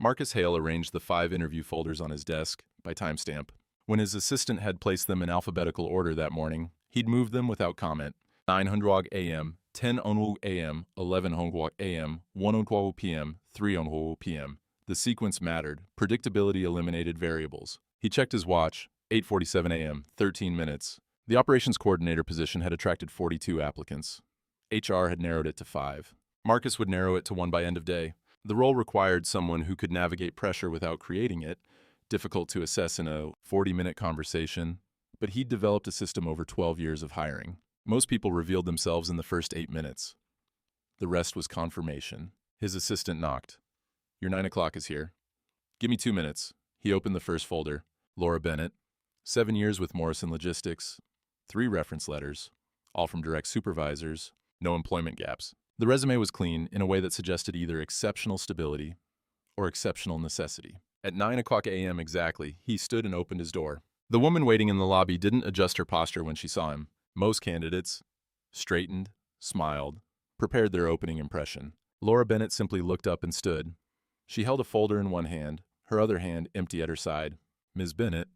Marcus Hale arranged the 5 interview folders on his desk by timestamp. When his assistant had placed them in alphabetical order that morning, he'd moved them without comment. 9 Hongguang a.m., 10 Hongguang a.m., 11 Hongguang a.m., 1 Hongguang p.m., 3 Hongguang p.m. The sequence mattered. Predictability eliminated variables. He checked his watch. 8:47 a.m., 13 minutes. The operations coordinator position had attracted 42 applicants. HR had narrowed it to 5. Marcus would narrow it to 1 by end of day. The role required someone who could navigate pressure without creating it, difficult to assess in a 40-minute conversation, but he'd developed a system over 12 years of hiring. Most people revealed themselves in the first 8 minutes. The rest was confirmation. His assistant knocked. "Your 9 o'clock is here." "Give me 2 minutes." He opened the first folder. Laura Bennett. 7 years with Morrison Logistics. 3 reference letters, all from direct supervisors, no employment gaps. The resume was clean in a way that suggested either exceptional stability or exceptional necessity. At 9 o'clock a.m. exactly, he stood and opened his door. The woman waiting in the lobby didn't adjust her posture when she saw him. Most candidates straightened, smiled, prepared their opening impression. Laura Bennett simply looked up and stood. She held a folder in one hand, her other hand empty at her side. "Ms. Bennett."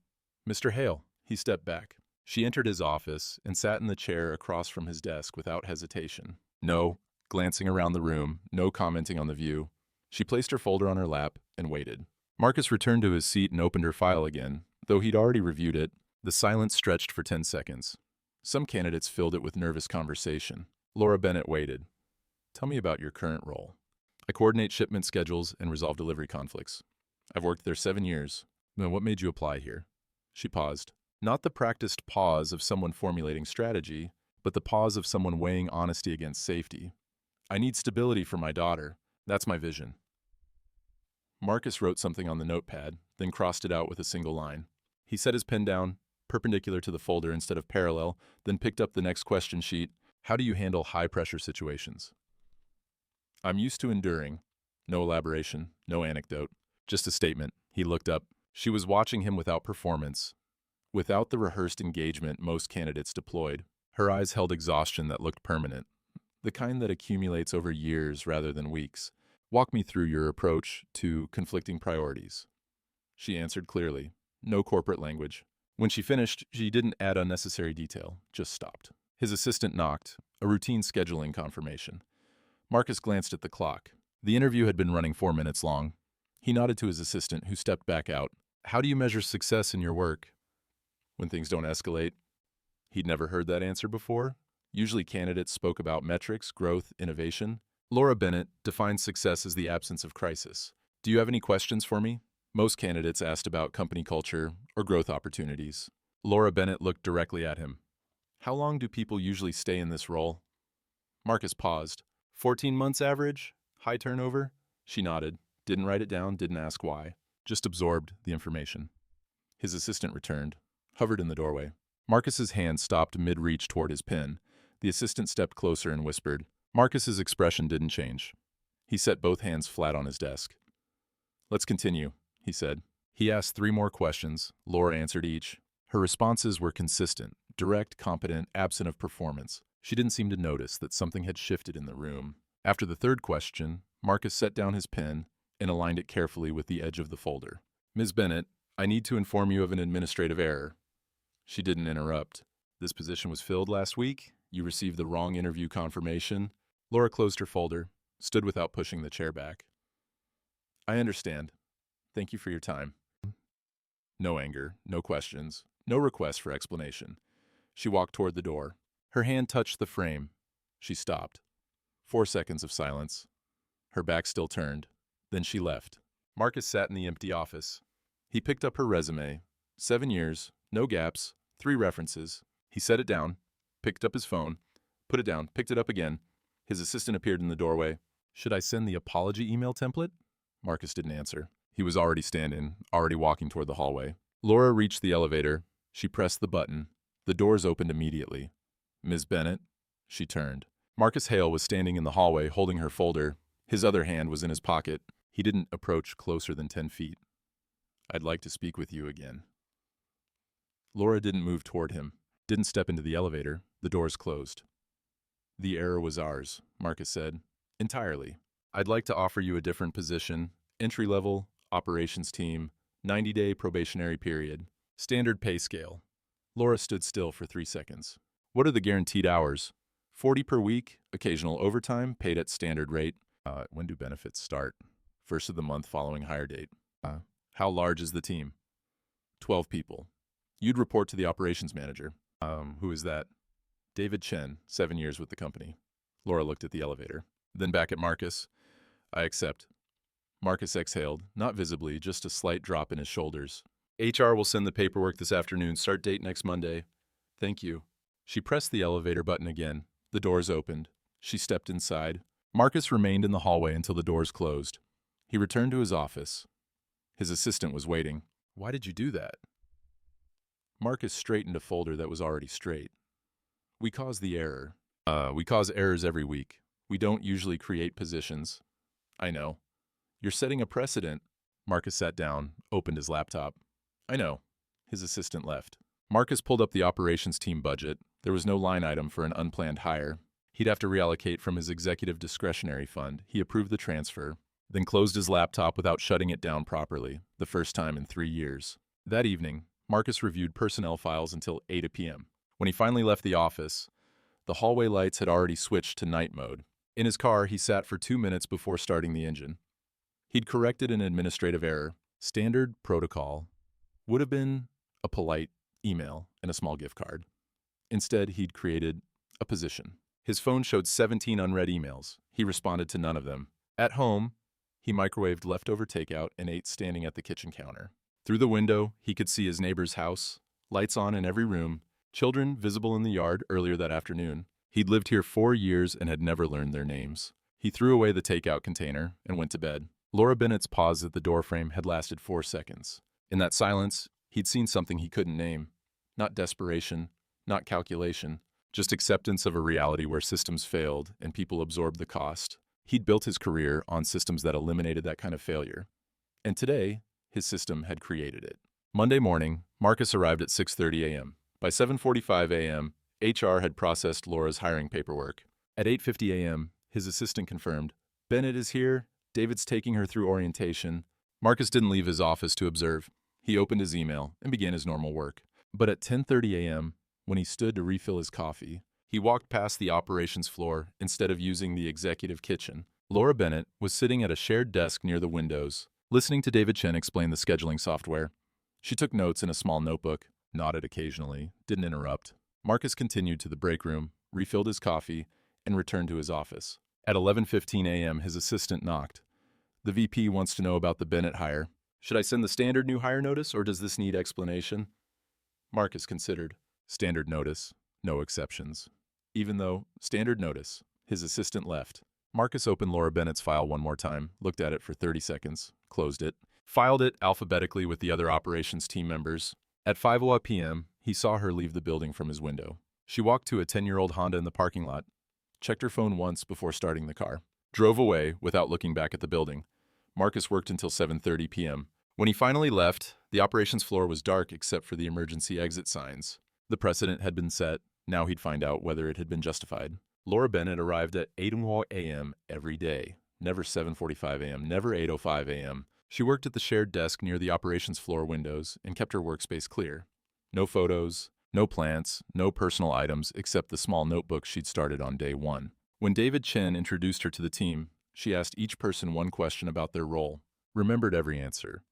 "Mr. Hale." He stepped back. She entered his office and sat in the chair across from his desk without hesitation. No glancing around the room, no commenting on the view. She placed her folder on her lap and waited. Marcus returned to his seat and opened her file again. Though he'd already reviewed it, the silence stretched for 10 seconds. Some candidates filled it with nervous conversation. Laura Bennett waited. "Tell me about your current role." "I coordinate shipment schedules and resolve delivery conflicts. I've worked there 7 years. Then what made you apply here?" She paused. Not the practiced pause of someone formulating strategy, but the pause of someone weighing honesty against safety. "I need stability for my daughter. That's my vision." Marcus wrote something on the notepad, then crossed it out with a single line. He set his pen down, perpendicular to the folder instead of parallel, then picked up the next question sheet. "How do you handle high-pressure situations?" "I'm used to enduring." No elaboration, no anecdote, just a statement. He looked up. She was watching him without performance, without the rehearsed engagement most candidates deployed. Her eyes held exhaustion that looked permanent, the kind that accumulates over years rather than weeks. "Walk me through your approach to conflicting priorities." She answered clearly, no corporate language. When she finished, she didn't add unnecessary detail, just stopped. His assistant knocked, a routine scheduling confirmation. Marcus glanced at the clock. The interview had been running 4 minutes long. He nodded to his assistant, who stepped back out. "How do you measure success in your work?" "When things don't escalate." He'd never heard that answer before. Usually candidates spoke about metrics, growth, innovation. Laura Bennett defined success as the absence of crisis. "Do you have any questions for me?" Most candidates asked about company culture or growth opportunities. Laura Bennett looked directly at him. "How long do people usually stay in this role?" Marcus paused. 14 months average? High turnover?" She nodded. Didn't write it down, didn't ask why. Just absorbed the information. His assistant returned, hovered in the doorway. Marcus's hand stopped mid-reach toward his pen. The assistant stepped closer and whispered. Marcus's expression didn't change. He set both hands flat on his desk. "Let's continue," he said. He asked 3 more questions. Laura answered each. Her responses were consistent, direct, competent, absent of performance. She didn't seem to notice that something had shifted in the room. After the 3rd question, Marcus set down his pen and aligned it carefully with the edge of the folder. "Ms. Bennett, I need to inform you of an administrative error." She didn't interrupt. "This position was filled last week. You received the wrong interview confirmation." Laura closed her folder, stood without pushing the chair back. "I understand. Thank you for your time." No anger, no questions, no request for explanation. She walked toward the door. Her hand touched the frame. She stopped. 4 seconds of silence. Her back still turned. Then she left. Marcus sat in the empty office. He picked up her resume. 7 years, no gaps, 3 references. He set it down, picked up his phone, put it down, picked it up again. His assistant appeared in the doorway. "Should I send the apology email template?" Marcus didn't answer. He was already standing, already walking toward the hallway. Laura reached the elevator. She pressed the button. The doors opened immediately. "Ms. Bennett?" She turned. Marcus Hale was standing in the hallway holding her folder. His other hand was in his pocket. He didn't approach closer than 10 feet. "I'd like to speak with you again." Laura didn't move toward him, didn't step into the elevator. The doors closed. "The error was ours," Marcus said. "Entirely. I'd like to offer you a different position, entry-level, operations team, 90-day probationary period, standard pay scale. Laura stood still for 3 seconds. What are the guaranteed hours? 40 per week, occasional overtime, paid at standard rate. When do benefits start? First of the month following hire date. How large is the team? 12 people. You'd report to the operations manager. Who is that? David Chen, 7 years with the company. Laura looked at the elevator, then back at Marcus. I accept. Marcus exhaled, not visibly, just a slight drop in his shoulders. HR will send the paperwork this afternoon, start date next Monday. Thank you. She pressed the elevator button again. The doors opened. She stepped inside. Marcus remained in the hallway until the doors closed. He returned to his office. His assistant was waiting. Why did you do that? Marcus straightened a folder that was already straight. We caused the error. We cause errors every week. We don't usually create positions. I know. You're setting a precedent. Marcus sat down, opened his laptop. I know. His assistant left. Marcus pulled up the operations team budget. There was no line item for an unplanned hire. He'd have to reallocate from his executive discretionary fund. He approved the transfer, then closed his laptop without shutting it down properly, the first time in 3 years. That evening, Marcus reviewed personnel files until 8 p.m. When he finally left the office, the hallway lights had already switched to night mode. In his car, he sat for 2 minutes before starting the engine. He'd corrected an administrative error. Standard protocol would have been a polite email and a small gift card. Instead, he'd created a position. His phone showed 17 unread emails. He responded to none of them. At home, he microwaved leftover takeout and ate standing at the kitchen counter. Through the window, he could see his neighbor's house, lights on in every room, children visible in the yard earlier that afternoon. He'd lived here 4 years and had never learned their names. He threw away the takeout container and went to bed. Laura Bennett's pause at the doorframe had lasted 4 seconds. In that silence, he'd seen something he couldn't name. Not desperation, not calculation, just acceptance of a reality where systems failed and people absorbed the cost. He'd built his career on systems that eliminated that kind of failure. And today, his system had created it. Monday morning, Marcus arrived at 6:30 a.m. By 7:45 a.m., HR had processed Laura's hiring paperwork. At 8:50 a.m., his assistant confirmed, Bennett is here, David's taking her through orientation. Marcus didn't leave his office to observe. He opened his email and began his normal work. But at 10:30 a.m., when he stood to refill his coffee, he walked past the operations floor instead of using the executive kitchen. Laura Bennett was sitting at a shared desk near the windows, listening to David Chen explain the scheduling software. She took notes in a small notebook, nodded occasionally, didn't interrupt. Marcus continued to the break room, refilled his coffee, and returned to his office. At 11:15 a.m., his assistant knocked. The VP wants to know about the Bennett hire. Should I send the standard new hire notice, or does this need explanation? Marcus considered. Standard notice, no exceptions. Even though, standard notice, his assistant left. Marcus opened Laura Bennett's file one more time, looked at it for 30 seconds, closed it, filed it alphabetically with the other operations team members. At 5:00 p.m., he saw her leave the building from his window. She walked to a 10-year-old Honda in the parking lot, checked her phone once before starting the car, drove away without looking back at the building. Marcus worked until 7:30 p.m. When he finally left, the operations floor was dark except for the emergency exit signs. The precedent had been set. Now he'd find out whether it had been justified. Laura Bennett arrived at 8:00 a.m. every day. Never 7:45 a.m., never 8:05 a.m. She worked at the shared desk near the operations floor windows and kept her workspace clear. No photos, no plants, no personal items except the small notebook she'd started on day 1. When David Chen introduced her to the team, she asked each person one question about their role, remembered every answer.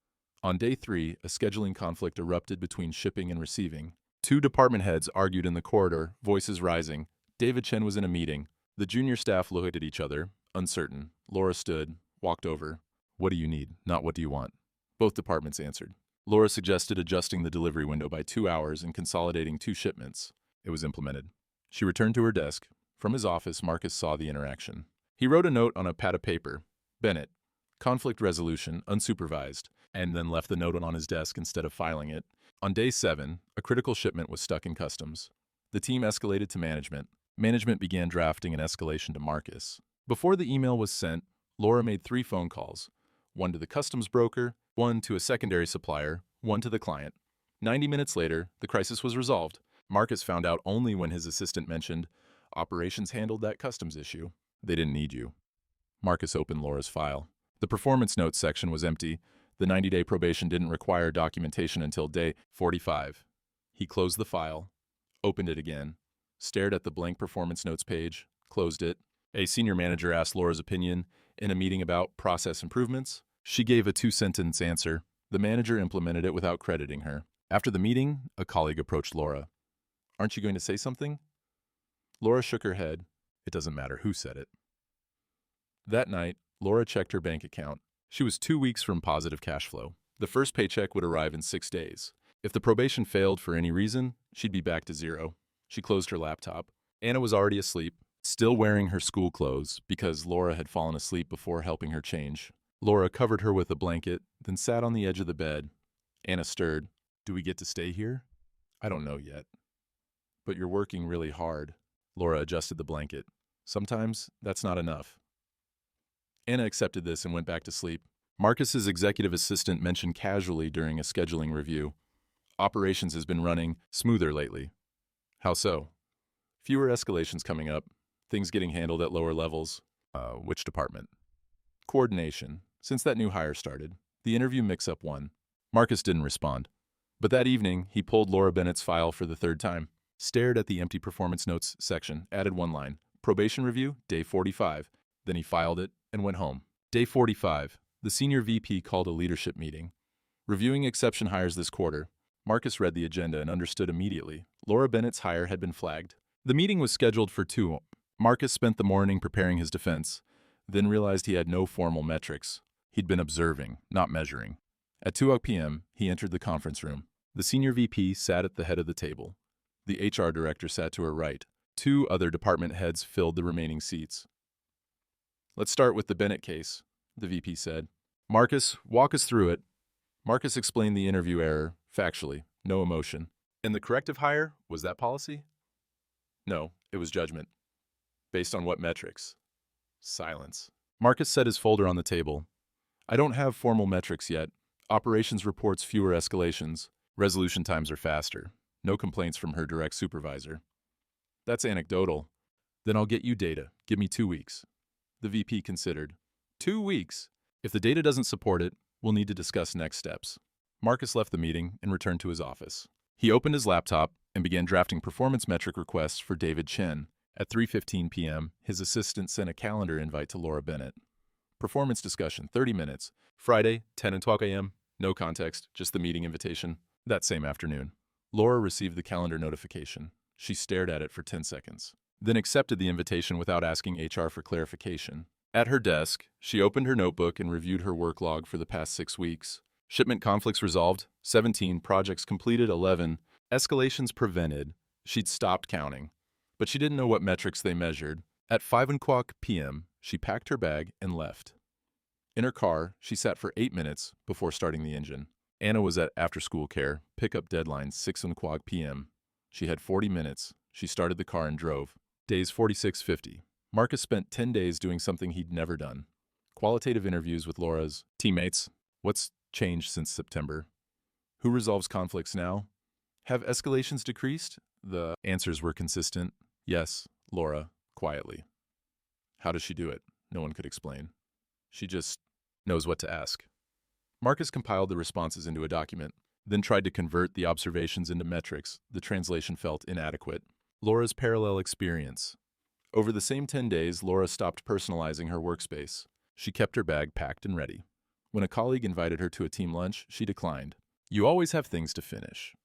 On day 3, a scheduling conflict erupted between shipping and receiving. 2 department heads argued in the corridor, voices rising. David Chen was in a meeting. The junior staff looked at each other, uncertain. Laura stood, walked over. What do you need, not what do you want? Both departments answered. Laura suggested adjusting the delivery window by 2 hours and consolidating 2 shipments. It was implemented. She returned to her desk. From his office, Marcus saw the interaction. He wrote a note on a pad of paper. Bennett, conflict resolution, unsupervised, and then left the note on his desk instead of filing it. On day 7, a critical shipment was stuck in customs. The team escalated to management. Management began drafting an escalation to Marcus. Before the email was sent, Laura made 3 phone calls. 1 to the customs broker, 1 to a secondary supplier, 1 to the client. 90 minutes later, the crisis was resolved. Marcus found out only when his assistant mentioned, operations handled that customs issue. They didn't need you. Marcus opened Laura's file. The performance notes section was empty. The 90-day probation didn't require documentation until day 45. He closed the file, opened it again, stared at the blank performance notes page, closed it. A senior manager asked Laura's opinion in a meeting about process improvements. She gave a 2-sentence answer. The manager implemented it without crediting her. After the meeting, a colleague approached Laura. "Aren't you going to say something?" Laura shook her head. It doesn't matter who said it. That night, Laura checked her bank account. She was 2 weeks from positive cash flow. The first paycheck would arrive in 6 days. If the probation failed for any reason, she'd be back to zero. She closed her laptop. Anna was already asleep, still wearing her school clothes because Laura had fallen asleep before helping her change. Laura covered her with a blanket, then sat on the edge of the bed. Anna stirred. "Do we get to stay here?" "I don't know yet." "But you're working really hard." Laura adjusted the blanket. "Sometimes that's not enough." Anna accepted this and went back to sleep. Marcus's executive assistant mentioned casually during a scheduling review, "Operations has been running smoother lately." "How so?" "Fewer escalations coming up, things getting handled at lower levels." Which department?" "Coordination, since that new hire started. The interview mix-up one." Marcus didn't respond. But that evening, he pulled Laura Bennett's file for the third time, stared at the empty performance notes section, added one line, "Probation review, day 45. Then he filed it and went home. Day 45. The senior VP called a leadership meeting. Reviewing exception hires this quarter. Marcus read the agenda and understood immediately. Laura Bennett's hire had been flagged. The meeting was scheduled for 2. Marcus spent the morning preparing his defense, then realized he had no formal metrics. He'd been observing, not measuring. At 2 p.m., he entered the conference room. The senior VP sat at the head of the table. The HR director sat to her right. 2 other department heads filled the remaining seats. "Let's start with the Bennett case," the VP said. "Marcus, walk us through it." Marcus explained the interview error, factually, no emotion. "And the corrective hire, was that policy?" "No, it was judgment." "Based on what metrics?" Silence. Marcus set his folder on the table. "I don't have formal metrics yet. Operations reports fewer escalations. Resolution times are faster. No complaints from her direct supervisor." "That's anecdotal." "Then I'll get you data. Give me 2 weeks." The VP considered. 2 weeks? If the data doesn't support it, we'll need to discuss next steps. Marcus left the meeting and returned to his office. He opened his laptop and began drafting performance metric requests for David Chen. At 3:15 p.m., his assistant sent a calendar invite to Laura Bennett. Performance discussion, 30 minutes. Friday, 10 and 12 a.m. No context, just the meeting invitation. That same afternoon, Laura received the calendar notification. She stared at it for 10 seconds, then accepted the invitation without asking HR for clarification. At her desk, she opened her notebook and reviewed her work log for the past 6 weeks. Shipment conflicts resolved, 17, projects completed, 11, escalations prevented. She'd stopped counting, but she didn't know what metrics they measured. At 5:00 p.m., she packed her bag and left. In her car, she sat for 8 minutes before starting the engine. Anna was at after-school care, pickup deadline 6:00 p.m. She had 40 minutes. She started the car and drove. Days 46:50. Marcus spent 10 days doing something he'd never done. Qualitative interviews with Laura's teammates. What's changed since September? Who resolves conflicts now? Have escalations decreased? The answers were consistent. Yes, Laura, quietly. How does she do it? No one could explain. She just knows what to ask. Marcus compiled the responses into a document, then tried to convert the observations into metrics. The translation felt inadequate. Laura's parallel experience. Over the same 10 days, Laura stopped personalizing her workspace. She kept her bag packed and ready. When a colleague invited her to a team lunch, she declined. You always have things to finish.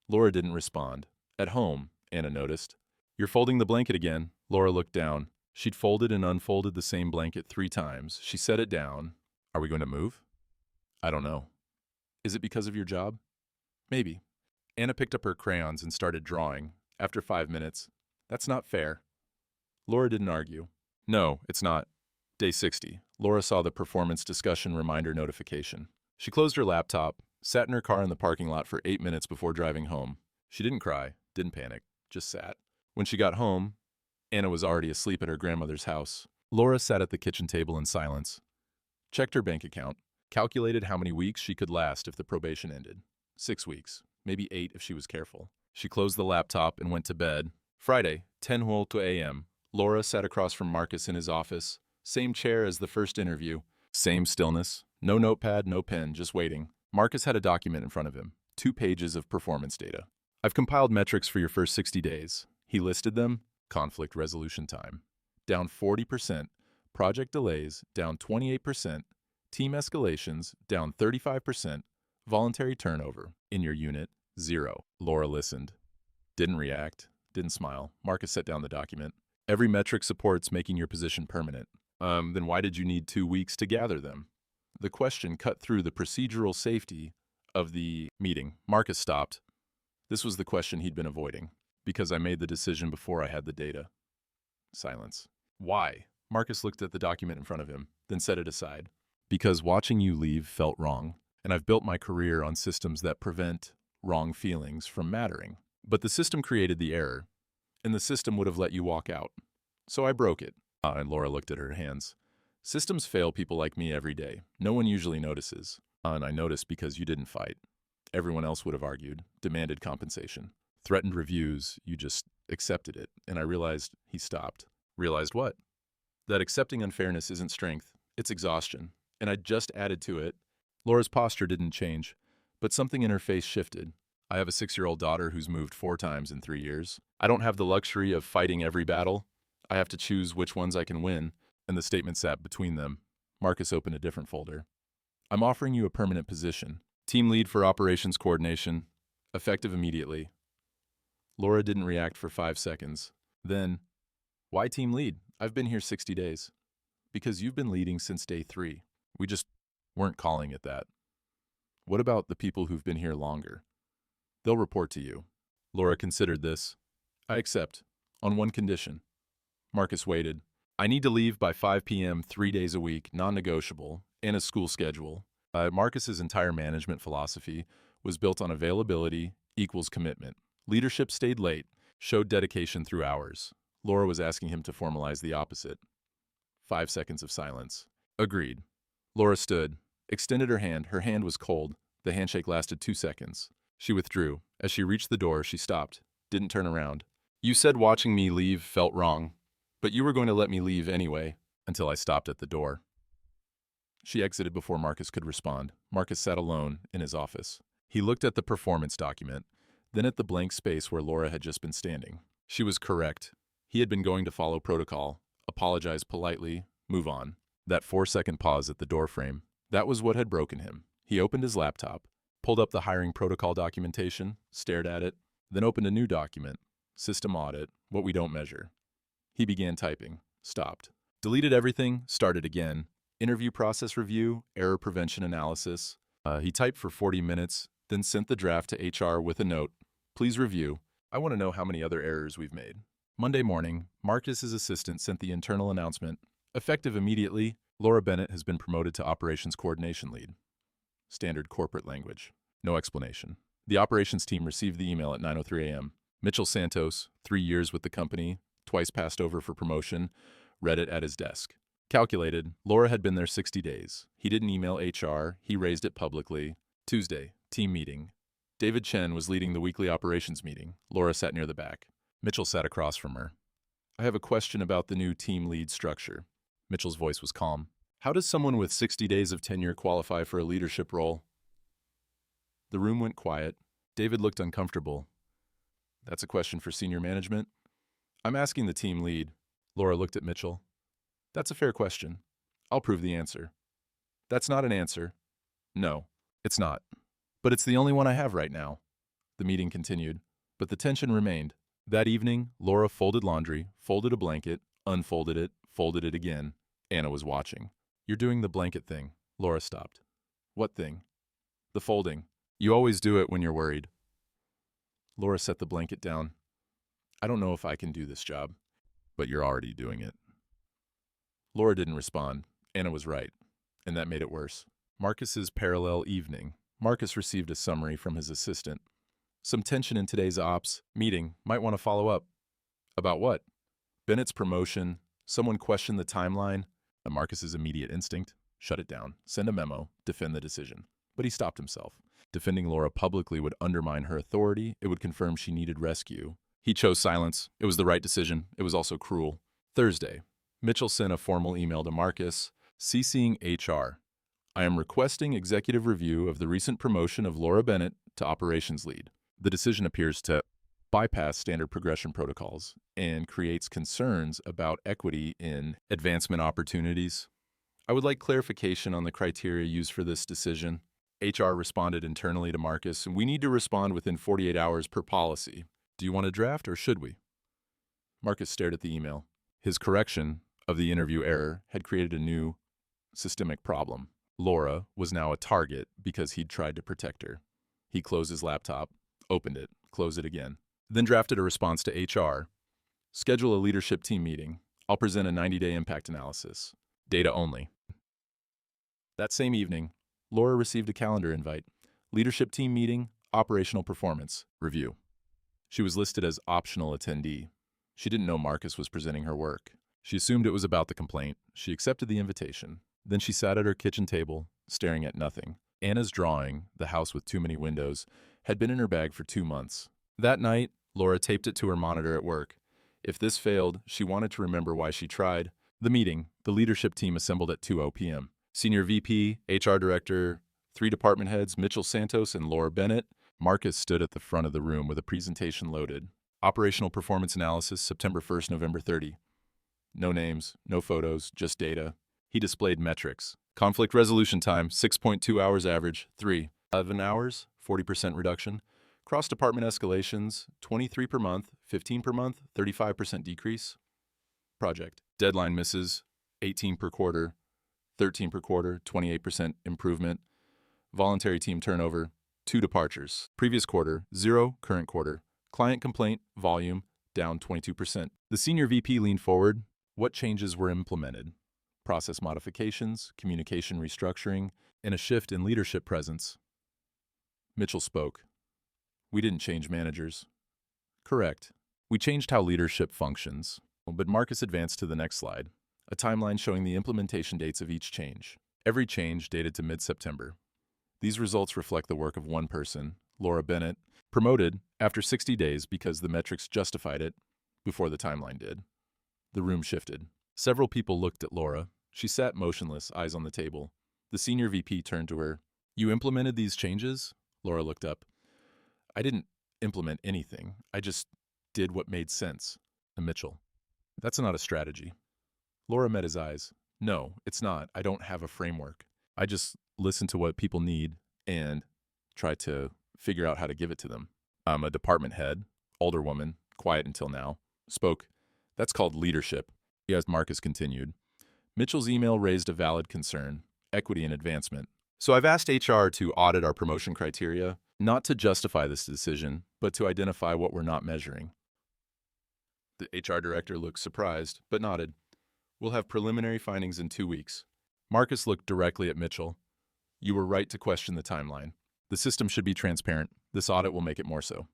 Laura didn't respond. At home, Anna noticed. You're folding the blanket again. Laura looked down. She'd folded and unfolded the same blanket 3 times. She set it down. Are we going to move? I don't know. Is it because of your job? Maybe. Anna picked up her crayons and started drawing. After 5 minutes, that's not fair. Laura didn't argue. No, it's not. Day 60. Laura saw the performance discussion reminder notification. She closed her laptop, sat in her car in the parking lot for 8 minutes before driving home. She didn't cry, didn't panic, just sat. When she got home, Anna was already asleep at her grandmother's house. Laura sat at the kitchen table in silence, checked her bank account, calculated how many weeks she could last if the probation ended. 6 weeks, maybe 8 if she was careful. She closed the laptop and went to bed. Friday, 10:00 a.m. Laura sat across from Marcus in his office. Same chair as the first interview. Same stillness, No notepad, no pen, just waiting. Marcus had a document in front of him, 2 pages of performance data. I've compiled metrics for your first 60 days. He listed them. Conflict resolution time, down 40%. Project delays, down 28%. Team escalations, down 35%. Voluntary turnover, in your unit, 0. Laura listened. Didn't react, didn't smile. Marcus set down the document. Every metric supports making your position permanent. Then why did you need 2 weeks to gather them? The question cut through the procedural safety of the meeting. Marcus stopped. This was the question he'd been avoiding. Because I made the decision before I had the data. Silence. Why? Marcus looked at the document in front of him, then set it aside. Because watching you leave felt wrong, and I've built my career on systems that prevent wrong feelings from mattering. But the system created the error, and the system would have let you walk out. So I broke it. And Laura looked at her hands. Systems fail people like me every day. No one usually notices. And I noticed because you didn't fight. Everyone else would have argued, demanded compensation. Threatened reviews, you just accepted it. And I realized he stopped. Realized what? That accepting unfairness isn't strength, it's exhaustion. And I just added to it. Laura's posture didn't change, but something in her face shifted. I have a 6-year-old daughter who's moved 4 times in 3 years. I don't have the luxury of fighting every battle. I have to choose which ones I can win, and the statement sat between them. Marcus opened a different folder. I'm offering you a permanent position. Team lead for operations coordination, effective immediately. Laura didn't react for 5 seconds. Then, why team lead? I've been here 60 days. Because you've been leading since day 3. We just weren't calling it that. What about the people who've been here longer? They'll report to you. Laura considered this. I accept, on one condition. Marcus waited. I need to leave by 5 p.m. 3 days a week, non-negotiable, and a school schedule. Marcus's entire management philosophy was built on availability equals commitment. Leadership stayed late, showed dedication through hours. Laura was asking him to formalize the opposite. 5 seconds of silence. Agreed. Laura stood, extended her hand. Her hand was cold. The handshake lasted 2 seconds. She withdrew. As she reached the door, she stopped, didn't turn around. You said watching me leave felt wrong, but you were going to let me leave anyway, until I stopped at the door. She exited before Marcus could respond. Marcus sat alone in his office. He looked at the performance document, then at the blank space where Laura had just been standing. She was correct. He had been going to follow protocol, apologize politely, move on. That 4-second pause at the doorframe, that was what had broken him. He opened his laptop, pulled up the hiring protocol documentation, stared at it, then opened a new document, system audit, what we don't measure. He began typing, stopped, deleted everything, started again, interview process review, error prevention analysis. He typed for 40 minutes, then sent the draft to HR with a note. Please review. I want to know how many other errors we've made. Monday morning, Marcus's assistant sent the internal announcement. Effective immediately, Laura Bennett has been promoted to Operations Coordination Lead. Standard corporate language. No explanation. The operations team received the email at 9:03 a.m. Mitchell Santos, 3 years with the company, twice passed over for promotion, read it at his desk. Calculated, Laura had been there 60 days. He didn't email HR, he raised it publicly. Tuesday, team meeting. David Chen was leading the weekly operations meeting. Laura sat near the back. Mitchell sat across from her. I have a question about the new team lead structure. Mitchell's voice was calm. How does someone with 60 days of tenure qualify for a leadership role? The room went quiet. David looked uncomfortable. That's a question for senior management? I'm asking the team lead. Laura looked at Mitchell. That's a fair question. I'll prove the answer. That's not an answer. No, it's not. But it's the only one I have right now. The meeting continued, but the tension remained. That evening, Laura folded laundry, folded a blanket, unfolded it, folded it again. Anna was watching. You're doing the blanket thing. Laura stopped. What thing? The folding. You always do it when you're worried. Laura set the blanket down. I don't know if I can do this job, but you're already doing it. Laura didn't respond. Anna was right, and that made it worse. Marcus's parallel evening. Marcus received a summary from his assistant. Some tension in today's ops meeting. Might want to follow up. About what? Bennett's promotion. Someone questioned the timeline. And Marcus's immediate instinct. Shut it down. Send a memo. Defend the decision. But he stopped himself. Defending Laura publicly would undermine her authority. It would confirm she needed rescue. He chose silence. It was the right decision. It was also cruel. Thursday. Mitchell sent a formal email to Marcus, CCing HR. I am requesting executive review of the recent promotion of Laura Bennett to operations lead. The decision appears to bypass standard progression protocols and creates concerns about equity in advancement opportunities. I would like clarification on the criteria used for this decision. HR responded internally to Marcus, and we need to respond within 48 hours per policy. Do you want a draft or should we? Marcus stared at the email. His correction of the interview error had created a new systemic problem. Laura was now a target because he'd tried to protect her. He closed his laptop, opened it, closed it again, then drafted a response to HR. Schedule a leadership team meeting. I'll present a 90-day impact analysis. Data only. That same evening, Laura received a calendar invite. Leadership team meeting, operational performance, review. She was listed as optional attendee. She didn't know Marcus was presenting her work. She assumed it was about the complaint. She accepted the invitation. Then she sat at her kitchen table, staring at nothing. Anna's drawing, The House with Too Many Windows, had been in her bag for 2 months. That night, Laura taped it to her monitor at work. If this failed, she wanted to remember why she tried. The meeting, the leadership team assembled at 2:00 p.m. Senior VP, HR Director, 3 department heads, Mitchell Santos and Laura Bennett. Marcus stood at the front of the room with a presentation loaded. Operational performance analysis, September 1st, November 30. No names, no photos, just data. He displayed metrics. Conflict resolution time, 6.2 hours average, 3. 11 hours, 40% reduction. Cross-department escalations, 23 per month, 15 per month, 35% decrease. Project. Deadline misses, 18 per quarter, 13 per quarter, 28% improvement. Voluntary team turnover, 2 departures. Previous quarter, 0, current quarter. Client complaint, volume, down 22%. The senior VP leaned forward. What changes were implemented? Process modifications, communication restructuring, and a shift in leadership presence. Mitchell spoke. We didn't change managers. Correct. We changed how leadership functions. But Marcus advanced to the next slide, a timeline showing the implementation dates of each change. Every change dated to mid-September. These results reflect the work of one person, Laura Bennett, promoted after 60 days because the metrics justified it before the timeline did. The room shifted. Several people looked at Laura. She sat motionless, eyes on the table. The senior VP turned to her. You implemented these changes? Laura looked up. I didn't implement anything. I just did what made sense. Mitchell. That's not a strategy. Laura met his eyes. No, it's not. I don't have a framework. I just listen to what people need and try to figure out how to give it to them. I'm a department head, older woman, quiet until now, spoke. That's called leadership. As Marcus continued. Mitchell's email raised a valid concern, equity and advancement. So I've asked HR to audit our promotion criteria, not to justify this decision, but to identify what we're not measuring. The HR director looked surprised, but nodded. We'll have preliminary findings in 2 weeks. Marcus looked directly at Mitchell. You were right to question the timeline. The system should be transparent. This audit will make it more so.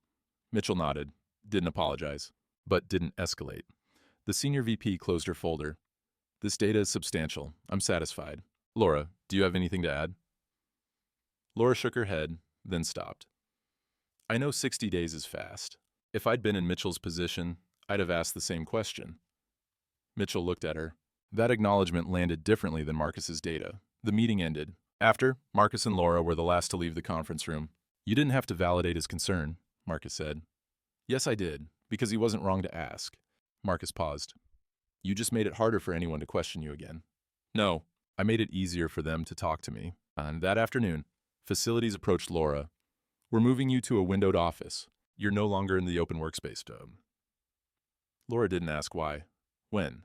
Mitchell nodded, didn't apologize, but didn't escalate. The senior VP closed her folder. This data is substantial. I'm satisfied. Laura, do you have anything to add? Laura shook her head, then stopped. I know 60 days is fast. If I'd been in Mitchell's position, I'd have asked the same question. Mitchell looked at her. That acknowledgement landed differently than Marcus's data. The meeting ended. After, Marcus and Laura were the last to leave the conference room. You didn't have to validate his concern, Marcus said. Yes, I did, because he wasn't wrong to ask. Marcus paused. You just made it harder for anyone to question you again. No, I made it easier for them to talk to me. And that afternoon, facilities approached Laura. We're moving you to a windowed office. You're no longer in the open workspace. Laura didn't ask why. When?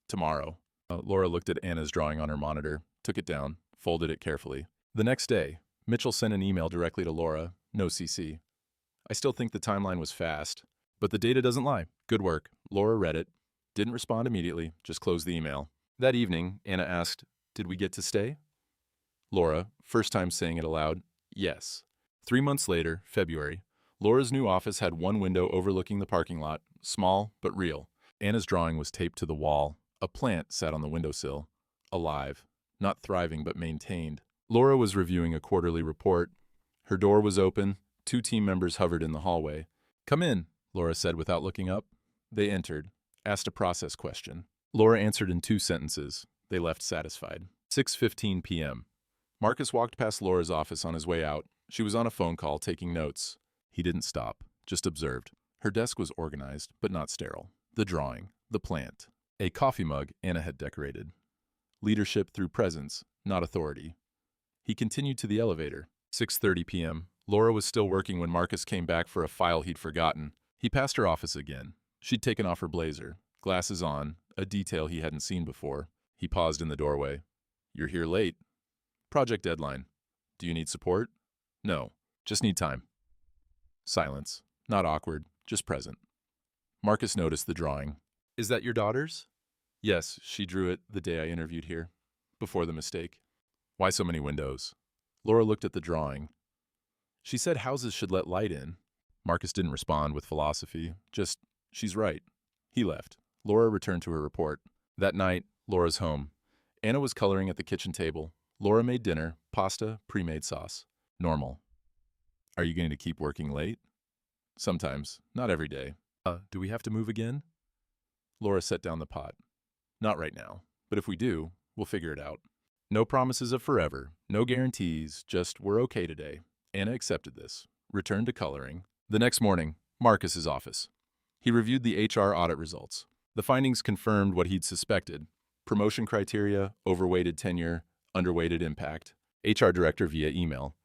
Tomorrow. Laura looked at Anna's drawing on her monitor, took it down, folded it carefully. The next day, Mitchell sent an email directly to Laura, no CC. I still think the timeline was fast, but the data doesn't lie. Good work. Laura read it, didn't respond immediately, just closed the email. That evening, Anna asked, did we get to stay? Laura, first time saying it aloud, yes. 3 months later, February, Laura's new office had one window overlooking the parking lot, small but real. Anna's drawing was taped to the wall. A plant sat on the windowsill, alive, not thriving but maintained. Laura was reviewing a quarterly report. Her door was open. 2 team members hovered in the hallway. Come in, Laura said without looking up. They entered, asked a process question. Laura answered in 2 sentences. They left satisfied. 6:15 p.m. Marcus walked past Laura's office on his way out. She was on a phone call taking notes. He didn't stop, just observed. Her desk was organized, but not sterile. The drawing, the plant, a coffee mug Anna had decorated. Leadership through presence, not authority. He continued to the elevator. 6:30 p.m. Laura was still working when Marcus came back for a file he'd forgotten. He passed her office again. She'd taken off her blazer, glasses on, a detail he hadn't seen before. He paused in the doorway. "You're here late." "Project deadline." "Do you need support?" "No, just need time." Silence. Not awkward, just present. Marcus noticed the drawing. "Is that your daughter's?" "Yes, she drew it the day I interviewed here, before the mistake." "Why so many windows?" Laura looked at the drawing. "She said houses should let light in." Marcus didn't respond with philosophy, just, "She's right." He left. Laura returned to her report. That night, Laura's home. Anna was coloring at the kitchen table. Laura made dinner, pasta, pre-made sauce. Normal. "Are you going to keep working late?" "Sometimes, not every day." Do we have to move again?" Laura set down the pot. "Not right now, but if we do, we'll figure it out. No promises of forever, no guarantees, just we're okay today." Anna accepted this, returned to coloring. The next morning, Marcus's office. He reviewed the HR audit results. The findings confirmed what he'd suspected. Promotion criteria, overweighted tenure, underweighted impact. HR director via email.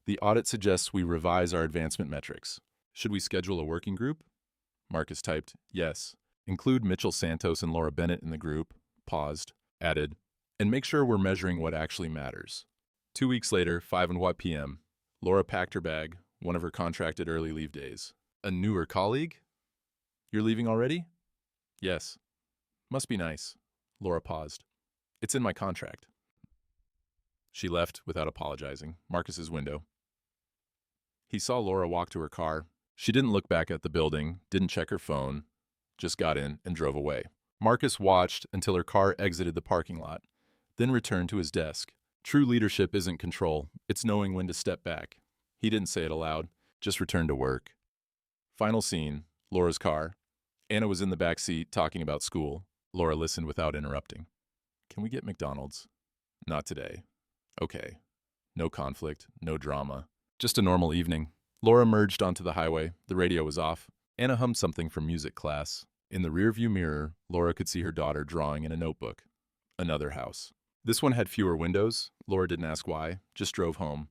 "The audit suggests we revise our advancement metrics. Should we schedule a working group?" Marcus typed, "Yes. Include Mitchell Santos and Laura Bennett in the group." Paused. Added, "And make sure we're measuring what actually matters." 2 weeks later, 5 p.m., Laura packed her bag, one of her contracted early leave days. "A newer colleague? You're leaving already?" "Yes." "Must be nice." Laura paused. "It's in my contract." She left without apologizing. Marcus's window. He saw Laura walk to her car. She didn't look back at the building, didn't check her phone, just got in and drove away. Marcus watched until her car exited the parking lot, then returned to his desk. True leadership isn't control, it's knowing when to step back. He didn't say it aloud, just returned to work. Final scene, Laura's car. Anna was in the back seat talking about school. Laura listened without interrupting. "Can we get McDonald's?" "Not today." "Okay." No conflict, no drama. Just a normal evening. Laura merged onto the highway. The radio was off. Anna hummed something from music class. In the rearview mirror, Laura could see her daughter drawing in a notebook. Another house. This one had fewer windows. Laura didn't ask why, just drove home.